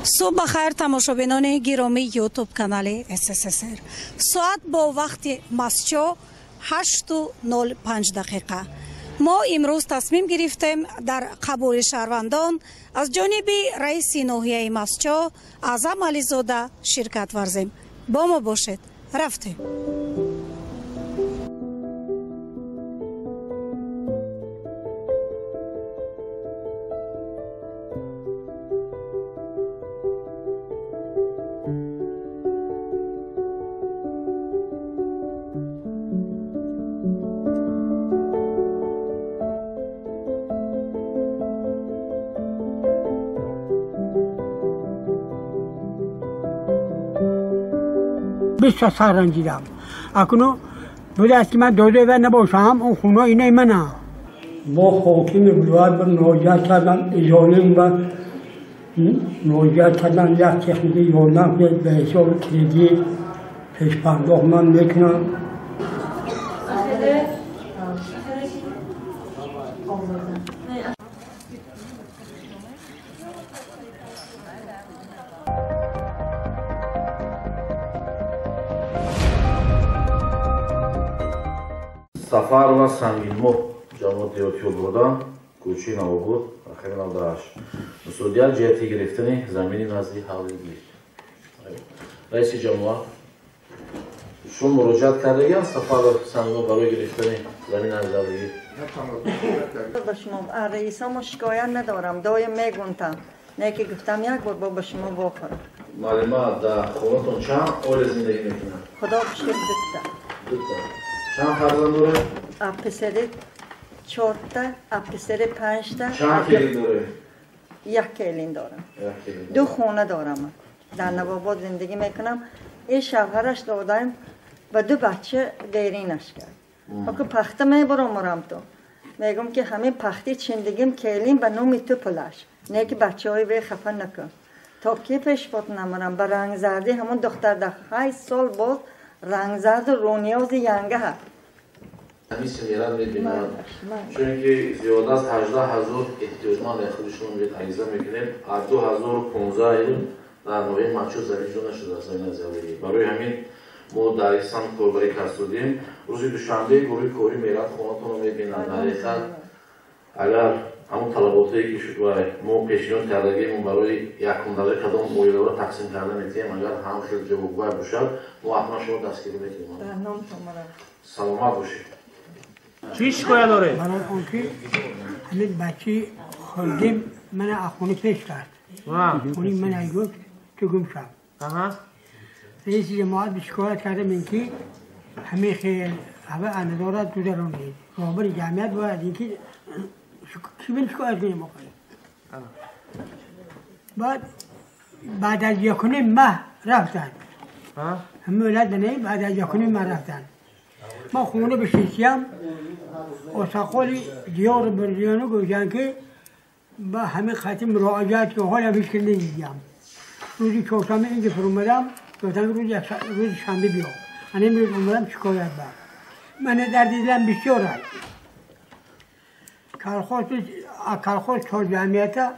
صبح بخیر تماشابینان گرامی یوتیوب کانال SSSR. ساعت با وقت مسجد 8:05 ما امروز تصمیم گرفتیم در قبول شهروندان از جانب رئیس ناحیه مسجد اعظم علیزاده شرکت ورزیم. با ما باشید. رفتیم. بیست سال رنجیدم. اکنون بوده است که من داده و نباشم اون خونه اینه منه. با حاکم ولایت بر مراجعه کردم، اجاره و مراجعه کردم یک تکنیک یاردم به حساب کردی پیش پرداخت من میکنم. سفر و سنگین مو جامعه دیوتی بودن کوچی نوابود خیلی نادرش مسئولیت جهتی گرفتن زمین نزدیک حالی گیر رئیس جمهور شما مراجعت کرده سفر سنگین برای گرفتن زمین نزدیک با شما رئیس هم شکایت ندارم دایم میگونتم نه که گفتم یک بار با شما بخورم معلومات در خونتون چند اول زندگی میکنن خدا بشکر دوتا چند فرزند داره؟ پسر 4 تا، پسر 5 تا. چند کلین داره؟ یک کلین دارم. 2 خونه دارم. در نواباد زندگی میکنم. این شوهرش دادم و 2 بچه دیرینش کرد. اگه پخته میبرم تو. میگم که همین پختی چندگیم کلین و نومی تو پلش. نه که بچه های به خفه نکن. تا کی پیش پات نمارم با رنگ زردی همون دختر ده 8 سال بود رنگ زرد رونیاز ینگه ها همین سمیران میبینم چون که زیاد از 18,000 احتیاجمند خودشون رو تنظیم میکنیم 2015 ایران در نوعی مچو زلیجون نشده از این زیادی برای همین ما در احسان کاربری کسودیم روزی دوشنبه گروه کاری میرد خونتون رو میبینم در احسان اگر همون طلباتی که شد و ما پیشنهاد کردگیم برای یک کنداله کدام مویله رو تقسیم کرده میتیم اگر هم شد جوابگوی باشد ما حتما شما دستگیری میتیم سلامت باشید چی شکایت داره؟ برای آنکه همین بچه خودم من اخونی پیش کرد اونی من ایگوت که گم شد رئیس جماعت به شکایت کردم اینکه همه خیل همه اندارت دو درانید رابر جمعیت باید اینکه کی بین شکایت کنیم آقایی بعد از 1.5 ماه رفتن همه ولد بنایی بعد از 1.5 ماه رفتن ما خونه به شیشیم اوساقالی دیار بردیانو گوشن که با همه خطی مراجعت که حال همیش که نمیدیم روزی چهارشنبه اینجا فرمودم گفتم روز شنبه بیام من روز اومدم شکایت بر من در دیدم بسیار هست کارخوش تا جمعیت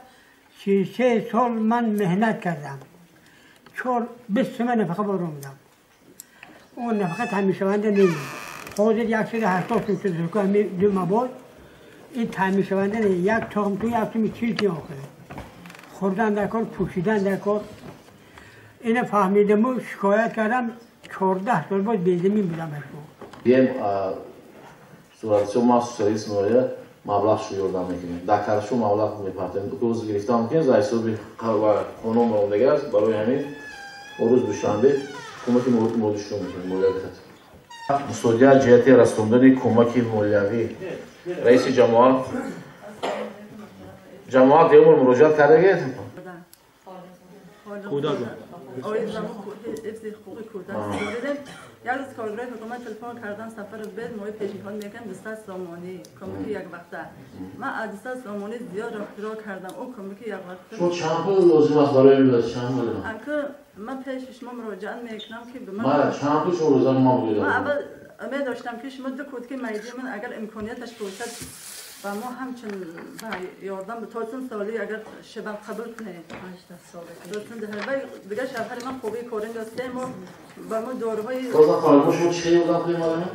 3 سال من مهنت کردم 20 من نفقه بارم اون نفقه تعمیر شونده نمید حاضر 180 تومن که همین 2 مباد این تعمیر شونده نمید یک تاقم توی 740 تومن آخره خوردن در کار پوشیدن در کار اینه فهمیدم و شکایت کردم 14 سال باید بیزمین بودم بیم صورت شما سوسیالیست نوعیه مبلغ شو یاردم میکنیم در کارشو مبلغ میپردیم روز گرفتم که از حساب خانم و دیگر است برای همین روز دوشنبه کمک مالیشون میکنیم مالیات مسئولیت جهتی رسوندن کمک مالیوی رئیس جماعت دیگر مراجعت کرده کودک یک روز کارگرای حکومت تلفن کردن سفر بید ماهی پیشنهاد میکنم 200 سامانی کمکی یک وقته من 200 سامانی زیاد را کردم اون کمکی یک وقته شما چند پول لازم است برای میلاد چند پول انکه من پیش شما مراجعه میکنم که به من چند پول شما روزانه ما بگیرم من اول می داشتم که شما 2 کودکی میدی من اگر امکانیتش باشد و ما همچون یاردم به تازن سالی اگر شبم قبول کنه 18 ساله دوستان ده دیگه شهر من خوبی کارن داشته ما با ما دورهای بازم خانم شما چی بودن کنیم آدم؟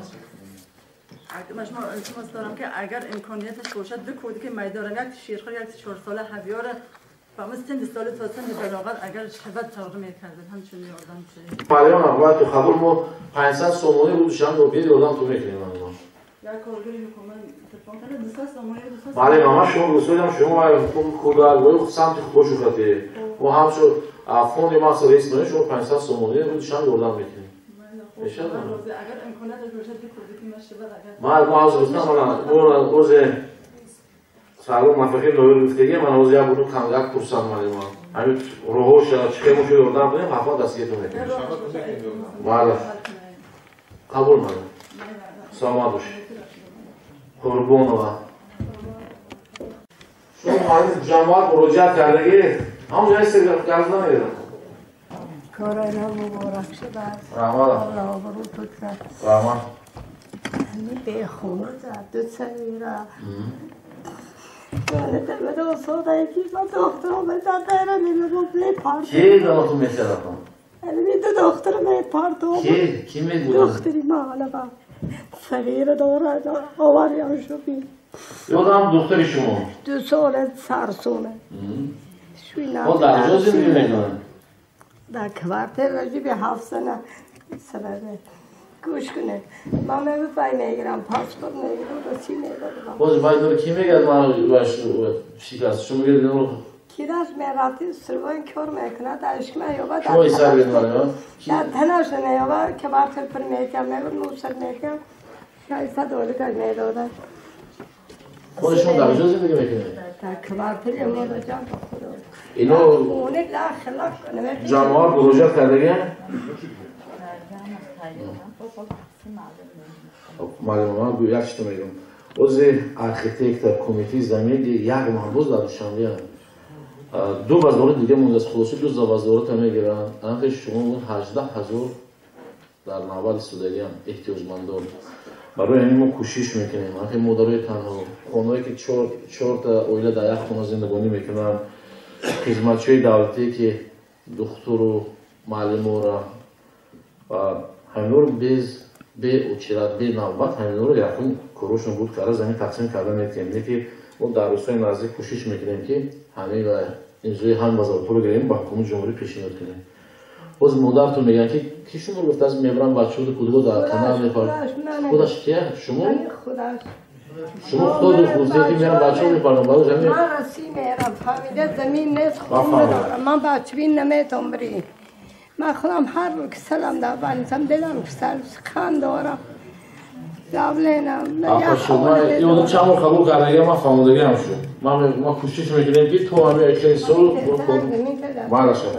مجموع التماس دارم که اگر امکانیتش باشد دو کودی که میدارن یک شیرخوار یک 4 ساله هویار و مثل سال تا سن بلاغت اگر شبت تغییر میکردن همچون یاردم چه مالیان باید تو خبر ما 500 سومونی رو دوشم رو بیاد یاردم تو میکنیم یا کارگری حکومت تلفن کنه 200 سومونی 200 مالی ماما شما گفتم شما کودالگوی سمت خوش خاطر و همشو فوند ما سرویس کنه شما 500 سومونی رو دوشم یاردم میکنیم اگر امکانیتش باشد دو کودی که مشبه ما از گفتم من روز سالو موفقیت نویر گفتگی من روز یک بود کاملا کورسان مالی ما همین روحش چه موشو یاردم کنیم حتما دستگیرتون میکنیم بله قبول مالی سلامت باشید قربون و شما جماعت مراجعت کردگی همونجا استقرار کردن نمیدونم کاراینا مبارک شد رحمت الله آبرو تو کرد رحمت همین به خونه زد دو سریره یادت به دو ساده یکی با دخترم به دادره نمیگو بپارد کی دانتون میتره کن؟ همین دو دختر میپارد کی میگوید؟ دختری ما حالا با صغیر داره آوریان شو بین یادم دختری شما 2 ساله سرسونه شوی خب در کجا زندگی میکنن؟ در کوارتر راجی به 7 سنه سببه گوش کنه ما میگم میگیرم پاسپورت میگیرم رسی میدارم باز باید داره کی میگه من باش شکست شما میگه دیدم کی داشت میرفتی سروان کار میکنه داشت میابا شما این سر بیدن مالی در تناش نیابا که کوارتر پر میکنم میگم نوشت میکنم $600 کج میدادن خودشون در کجا زندگی میکنه؟ در کوارتر ما را جمع خدا اینو اونه لاخ جماعت مراجعت کردگی؟ معلومه من یک چیز میگم از آرکیتکت کمیته زمین یک محبوس در دوشنبه دو بازدار دیگه مونده است خلاصی دو بازدار تا میگیرن آنکه شما اون 18,000 در نوبت سوداریان احتیاجمندان برای همین ما کوشش میکنیم آنکه مادرای تنها خانهایی که 4 تا اویله در یک خانه زندگانی میکنن خدمتچی دولتی که دکتر و معلم را و همین رو به اچرات به نوبت همین رو یکون کروشون بود که زمین تقسیم کردن میکنیم که ما در روزهای نزدیک کوشش میکنیم که همین و اینجوری هم بازار رو گیریم با حکومت جمهوری پیشنهاد کنیم باز مادرتون میگن که کی شما گفت از میبرم بچه‌ها کدو در کانال میپرد خودش کیه شما شما خود گفتی که میرم بچه‌ها میپردم بالا زمین من رسی میرم فهمیده زمین نیست خونه دارم من بچه بین نمیتونم بریم من خودم هر رو که سلام در بانیسم دلم که خان دارم دابلینم آخه شما یادم چند بار قبول کردگی من فهمیدگی هم شد ما کوشش میکنیم که تو همه اکلی سال مالا شد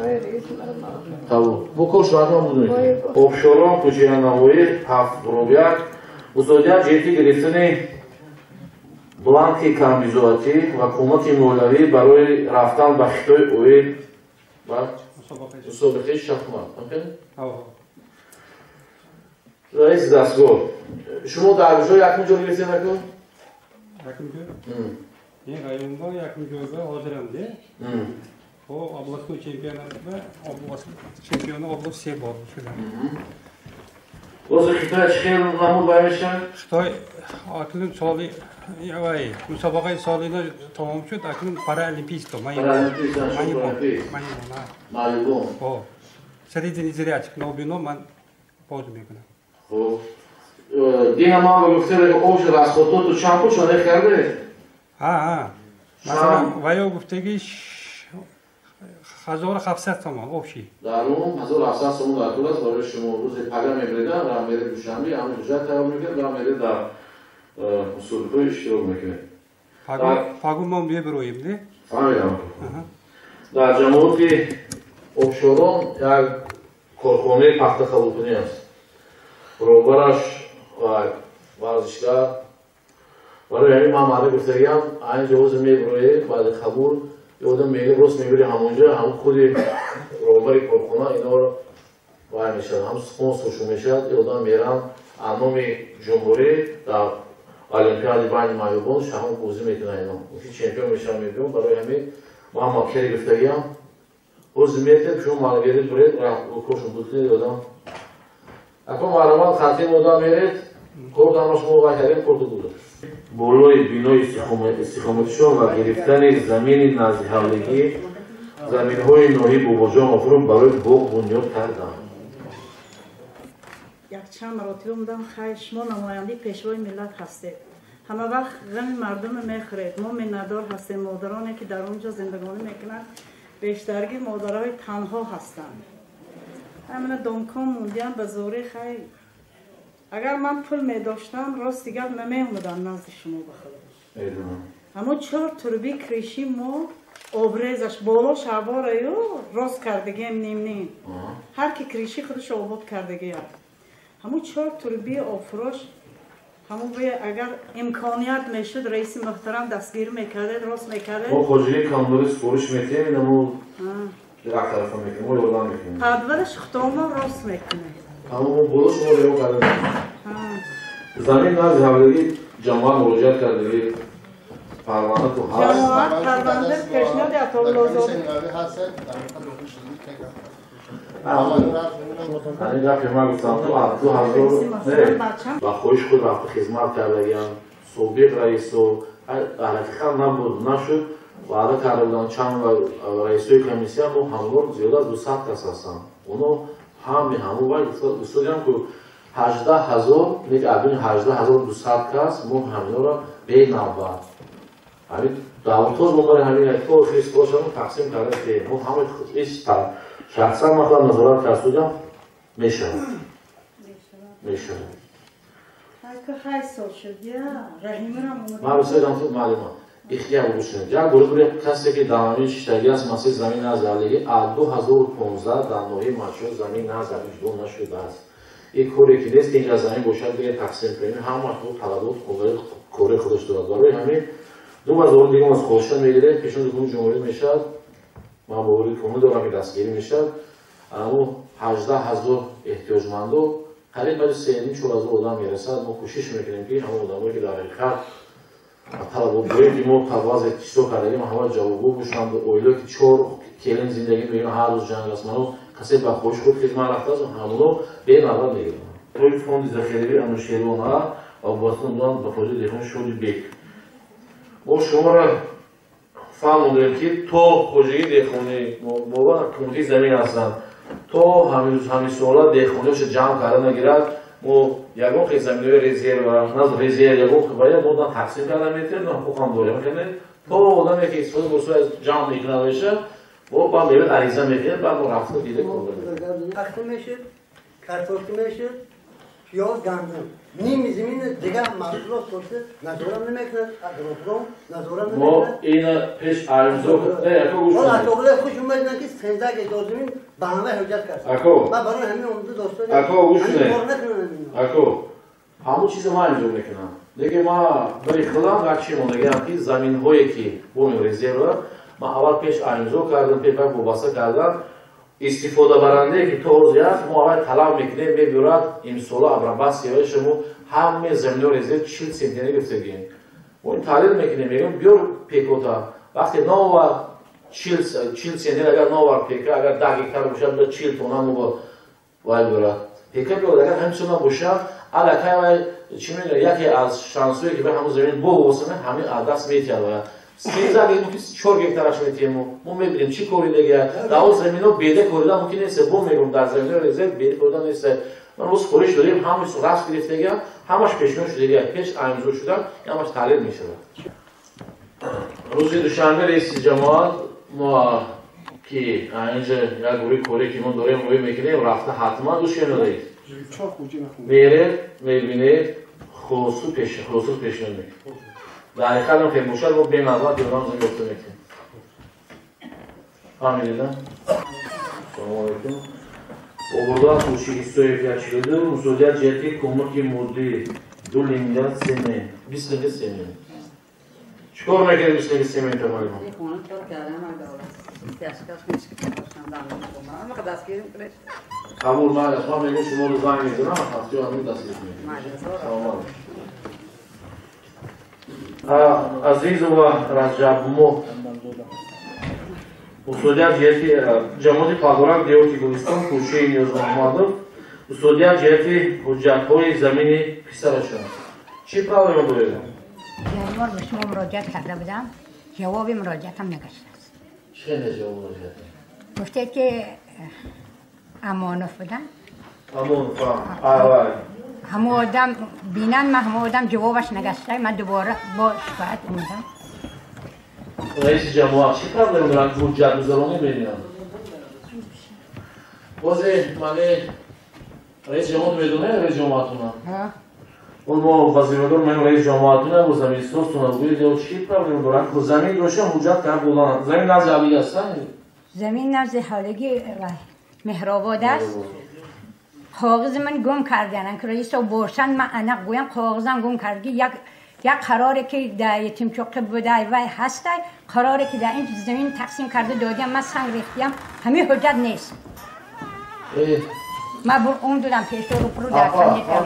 قبول بکش راحت هم بودونید ابشاران توچیه نوایی 7 روبیت بزرگیت جهتی گرفتن بلانکی کامبیزواتی و کمک مولاری برای رفتن به خطای اوی و مسابقه شахмат رئیس دستگاه شما در کجا یکم جا گرفتین نکن؟ یکم جا؟ این رایوندا یکم جا حاضرم ده خب областной чемпионат و чемпион области 3 بار شدم باز خطای چه خیلی نمود بایمشن؟ خطای اکنون سالی مسابقه سالینا تمام شد اکنون پارالمپیست مالیبون سریع açık نوبینو من باز میکنم خب دینا ما گفته که اوش راسخوتو تو چامپو شده کرده؟ مثلا ویا گفتگیش 1700 تومان اوشی در اون 1700 تومان در طول است برای شما روز پگه میبریدن و میره دوشنبه همه جوجت تمام میکنه و میره در مسابقه اشتراک میکنه پاگو ما میبرویم نه؟ فهمیدم در جمهوری ابشاران یک کارخانه پخت خلوطنی است روبرش و ورزشگاه برای همین من معلوم گفتگیم این جواز میبروی بعد خبور یادم میگه روز میبری همونجا هم خودی روبری کارخانه اینا رو وای میشن هم سپانسرشون میشد یادم میرن انام جمهوری در олимпиади байни майёбон шаҳон бозӣ мекунад ино ки чемпион мешавам мебиём барои ҳамин ма ҳам мабкери гирифтагиам ҳозир метед шумо малгерид буред кошум бутнед одам акон маълумот хатим одам меред кор дама шумо вай кардем корду буд болои бинои истиқоматишон ва гирифтани замини назди ҳавлигӣ заминҳои ноҳи бобоҷоновро барои боғ бунёд карданд. Якчанд маротиба мудам хай шумо намояндаи пешвои миллат ҳастед. Ҳама вақт ғами мардуме мехӯред. Мо миннатдор ҳастем. Модароне ки дар онҷо зиндагонӣ мекунанд бештарги модарҳои танҳо ҳастанд. ҳамина домкон мондиам ба зори хай агар ман пул медоштам рост дигар намеомадам назди шумо бахӯрам. Аммо 4 турби криши мо обрезаш боло шабораю рост кардагием ним-ним. Ҳар ки криши худаш обод кардагиям. ҳамун 4 турби обфурош ҳамун агар имконият мешуд раиси муҳтарам дастгирӣ мекардед рост мекардед мо хоҷигӣ камдори супориш метиҳем инаму як тарафа мекунем мо ёрдам мекунем падвараш хутомо рост мекунем ҳамун мо боло шумо реҳо кардем замин назди ҳавлигӣ ҷамоат муроҷиат кардагӣ парванда ту ҳаст ҷамоат парванда пешниҳоди атоллозода ҳамин гапи ман гуфтам ту 2000 ба хоҳиш худ рафту хизмат кардагиам собиқ раисо ҳаракиқат набуд нашуд ваъда карда буданд чанд раисои комиссия мо ҳамон зиёда аз 200 кас ҳастанд оно ҳамун вай гуфтодиам ку 18000 неки адуни 18200 кас мо ҳаминро бенавбат ҳамин давлтоз момари ҳамин айко фристошаро тақсим карда мо ҳамин шахсан махлад назорат кардудам мешавад хай сол шуд я раҳимрам ман бисёрам худ маълумот ихтиёр бошед як гурӯҳи касе ки дар намои шиштагӣ аз масъали замин назавлигӣ аз 2015 дар ноҳияи мачҳур замин назавлӣ ҷудо нашудааст ин коре ки нест ки ин замин бошад биге тақсим кунем ҳама талабот кори худаш дорад барои ҳамин 2000 дигар аз хоша мегирем пешони ҳукуми ҷумҳурӣ мешавад ман боварӣ кунӣ дорам ки дастгирӣ мешавад аммо 18000 эҳтиёҷмандо қариб баъди 3-4 одам мерасад мо кӯшиш мекунем ки ҳамон одамое ки дар ҳақиқат талабот дорем ки мо таваззе ҳисоб кардагим ҳама ҷавобгӯ бошанд оилае ки 4 келин зиндагӣ мекунанд ҳар рӯз ҷанг аст мано касе ба хоҳиш худ хизмат рафтааст ҳамоно бенавбат мегиранд рои фонди захирави анӯшерона ва вобаста буданд ба фоидаи дehqon шоди бек мо шуморо фаҳмондем ки то хоҷигии дehqonӣ бовар кунти замин ҳастанд то ҳамин сола дehqониҳоша ҷамъ карда нагирад мо ягон қисм заминҳои резерва наз резерв ягон қибая мо тақсим карда метавонем на ҳуқуқам дорем кунем то одаме ки истифода босои ҷамъ мекунад боша мо ба мевад ариза мекунем ба мо рафта дида кор тақсим мешуд картофи мешуд пиёз гандум ним зимин дигар маҳсулот сохта назора намекунад агропром назора намекунад мо ина пеш арзо яко гӯш ҳол атоғиле хуш умедна ки 13 гектар зимин ба ҳама ҳуҷҷат кард ако ма барои ҳамин омода достам ако гӯш ако ҳамон чиза ма инҷо мекунам деки ма бари худам гачи мондагиам ки заминҳое ки бомим резерва ма аввал пеш арзо кардам пеш вобаста кардам истифода баранде ки то ҳозир аст мо аввал талаб мекунем мебиёрад имсола абрабасия шумо ҳамаи заминҳо резерв 40 сентиметр гирифтагием мо ин таҳлил мекунем мегӯем биёр пекота вақте новар 40 сентиметр агар новар пека агар 10 гектар бошад 40 тонна мо вай биёрад пека биёрад агар ҳамчунам бошад аллакай вай чӣ мегӯям яке аз шансҳое ки ба ҳамон замин бовосаме ҳамин аз даст метиҳад 4 гектараш метиҳем мо мебинем чӣ кори дегия дар он заминҳо беда корида мумкин нест бо мегӯм дар заминҳои резерв беда корида нест ман мо супориш дорем ҳамаи раст гирифтагия ҳамаш пешниҳод шудагия пеш аимзо шуда ҳамаш таҳлил мешавад рӯзи душанбе раиси ҷамоат мо ки инҷа як гурӯҳи коре ки мо дорем роӣ мекунем рафта ҳатман душенодед меред мебинед хулосу пешниҳод мекунед дар ҳақиқат ҳам хеле бошад мо бенавбат ёрдам зиёфта мекунем фаҳмидед салому алайкум обурдан кӯши истоев 142 мусоидат ҷиҳати кӯмаки моддӣ 2 миллиард семен 20 миллиард семен чӣ кор мекунед 20 миллиард семен тамомо қабул мааст ман мегӯям шуморо занг мезанам ҳафтаи ҳамин дастгирӣ мекунем салому алайкум عزیز و رجب مو مسئولیت جهتی جماعت پادورک دیوتی گلستان کوچه نیاز محمدov مسئولیت جهتی حجت‌های زمینی پسرشان چی پرابلم دارید؟ جواب به شما مراجعت کرده بودم جواب مراجعتم نگشته است. چه جواب مراجعت؟ گفتید که امانت بدن. امانت آره. همه آدم بینن من همه آدم جوابش نگشته من دوباره با شکایت اومدم. رئیس جماعت چی پرابلم دارن که حجت میذارن ببینم؟ بازی مالی رئیس جماعت میدونه رئیس جماعتونه؟ اون ما وزیردار من رئیس جماعتونه و زمین سوستونه بگید یا چی پرابلم دارن که زمین روشن حجت کرد بودن زمین نزد حالی هستن؟ زمین نزد حالگی مهرآباد است. کاغذ من گم کردن که رئیس بورسن من انا گویم کاغذم گم کردی یک قراری که در یتیم چوقی بوده و هسته قراری که در این زمین تقسیم کرده دادیم من سنگ ریختیم همین حجت نیست. من بر اون دادم پیش رو پرو در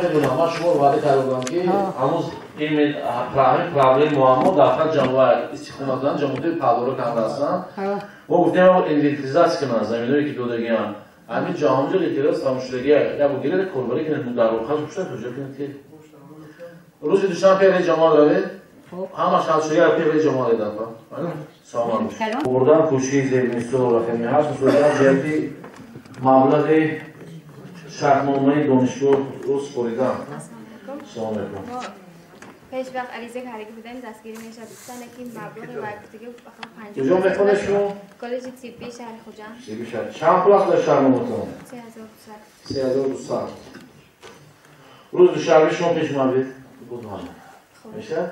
میدونم من شما رو وعده کرده بودم که هنوز این پرابلم معما داخل جماعت استخدام دادن جماعت پادورک هم هستن ما گفتیم اینوентаризация کنن زمینایی که دادگیان همین جامجا لیتراس تماشاگری یا بگیره کلبری که در واقع خوشت کجا کنید که روزی دوشنبه پیش جماعت داره همه شهرشویی پیش جماعت دادن سامان بردن کوچه زیرنیسو رقمی هست مسئولیت جهتی مبلغ شهرنامه دانشگاه رو سپاریدم. سلام علیکم. پیش وقت عریضه کردگی بودن دستگیری میشه دوستان که مبلغ وقتی که بخوام 50 کجا میخونه شما؟ کالج طبی شهر خوجند. طبی شهر. چند کلاس در شهرنامه‌تون؟ 3200. 3200. روز دوشنبه شما پیش اومدید؟ بود میشه؟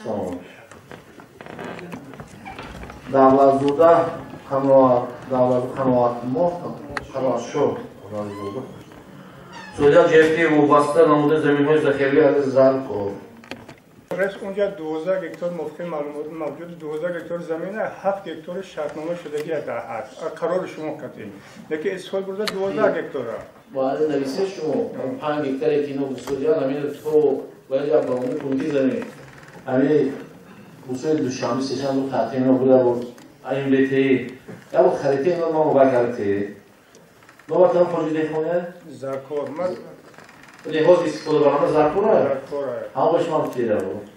سلام علیکم. دولت زوده قناعت ما خلاص شد. مسئولیت جهتی وابسته نموده زمین‌های ذخیره از زرد کو. رئیس اونجا 12 هکتار موقع معلومات موجود 12 هکتار زمین 7 هکتار شرطنامه شدگی در هست قرار شما کردین لیکن اسفال برده 12 هکتار باید نویسه شما 5 هکتار که اینو مسئولیت همین تو باید یا باونه پولی زمین همین مسئولیت دوشنبه سه‌شنبه رو تعطیل نبوده بود این بهتری یا بود خریده اینا ما موقع کرده نوبت هم پروژه خونه زرکار من لحاظ استفاده برنامه زرکاره همه باش من تیره بود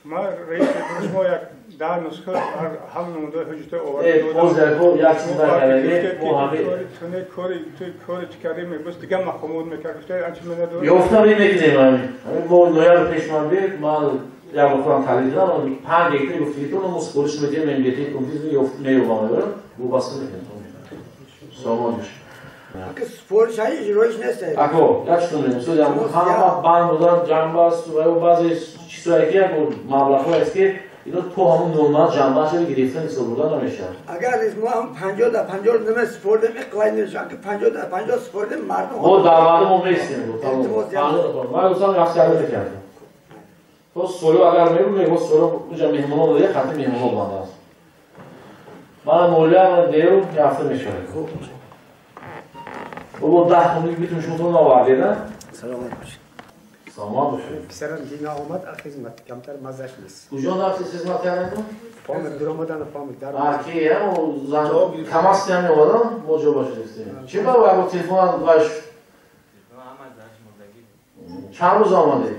من رئیس شما یک در نسخه هم نموده حجت آورده دادم زرکار یک چیز برگرده مو همه کاری چکاری میگوست دیگه مخمود میکرد گفته انچه منه داره یافتم این میکنیم همین ما نویه رو پیش من بید من یک بخورم تعلیل دادم 5 هکتار گفتی که اونو مسئولش میدیم این بیتی کنفیز نیوبانه برم بو بسته میکنیم سامانش که سپورش های اجرایش نیسته اکو یکشون نمیسود همه برمودن جنبه است و بعضی چیزهایی که مبلغ است که اینا تو همون نورمال جنبه شده گرفته نیست بودن نمیشه اگر از ما هم 50 در 50 نمه سپورت میقلای نمیشن که 50 در 50 سپورت مردم ما دعوت ما میستیم ما گفتم رفت کرده کردیم تو سولو اگر میگم سولو اونجا مهمونا بوده خط مهمونا بنده است من مولا دیو یافته میشه او 10 خونی بیتون شما آورده نه سلامت باشید سلام باشید پسرم دیگه آمد خدمت کمتر مزهش نیست کجا رفتی خدمت کردن فامیل در اومدن فامیل در کی هم زن کم است هم اومدن موجو باشه چی برای با تلفن باش چند روز آمده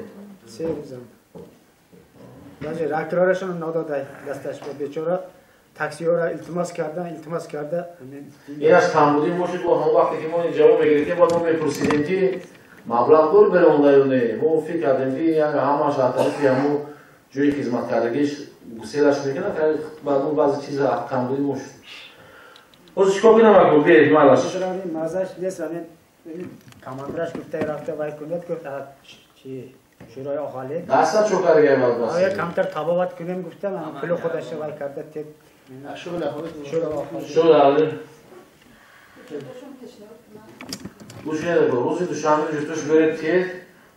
3 روزم باشه راکتورشون ناداده دستش به بیچاره تاکسی ها را التماس کرده این از کمبودی باشه با هم وقتی که ما این جواب بگیریم باید ما بپرسیدیم که مبلغ دور برمونده یا نه ما فکر کردیم که یعنی همه شرطی همون جوی خدمت کردگیش گسیلش میکنه که بعد اون بعضی چیز کمبودی موش باز چیکار کنم اگه بیایید مالش شدم مازش نیست همین کاماندرش گفته رفته وای کنید گفت چی شورای اهالی دستا چوکارگه بعد باشه آیا کمتر تبابت کنیم گفتم پلو خودش وای کرده تید شو داره گوش نده روزی دوشنبه جفتش برید تید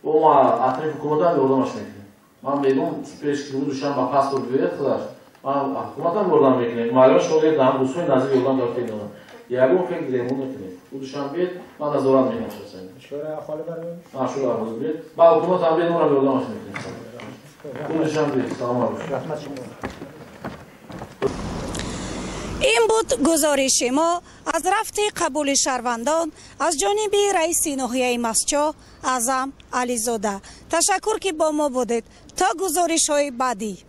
و ما اطراف حکومت هم یوردمش میکنیم من بدون پیش که دوشنبه پاسپورت بیارید خداش من حکومت هم یوردم میکنیم معلومه شما یه دام دوستای نزدیک یوردم دارید کنید یگون فکر دیمون میکنید دوشنبه من نظارت میکنم شورای اهالی برای شورای اهالی بعد حکومت هم بیاد اونم یوردمش میکنیم پولشان دید سلام علیکم. این بود گزارش ما از رفت قبول شهروندان از جانب رئیس ناحیه مسچو اعظم علیزاده. تشکر که با ما بودید. تا گزارش های بعدی.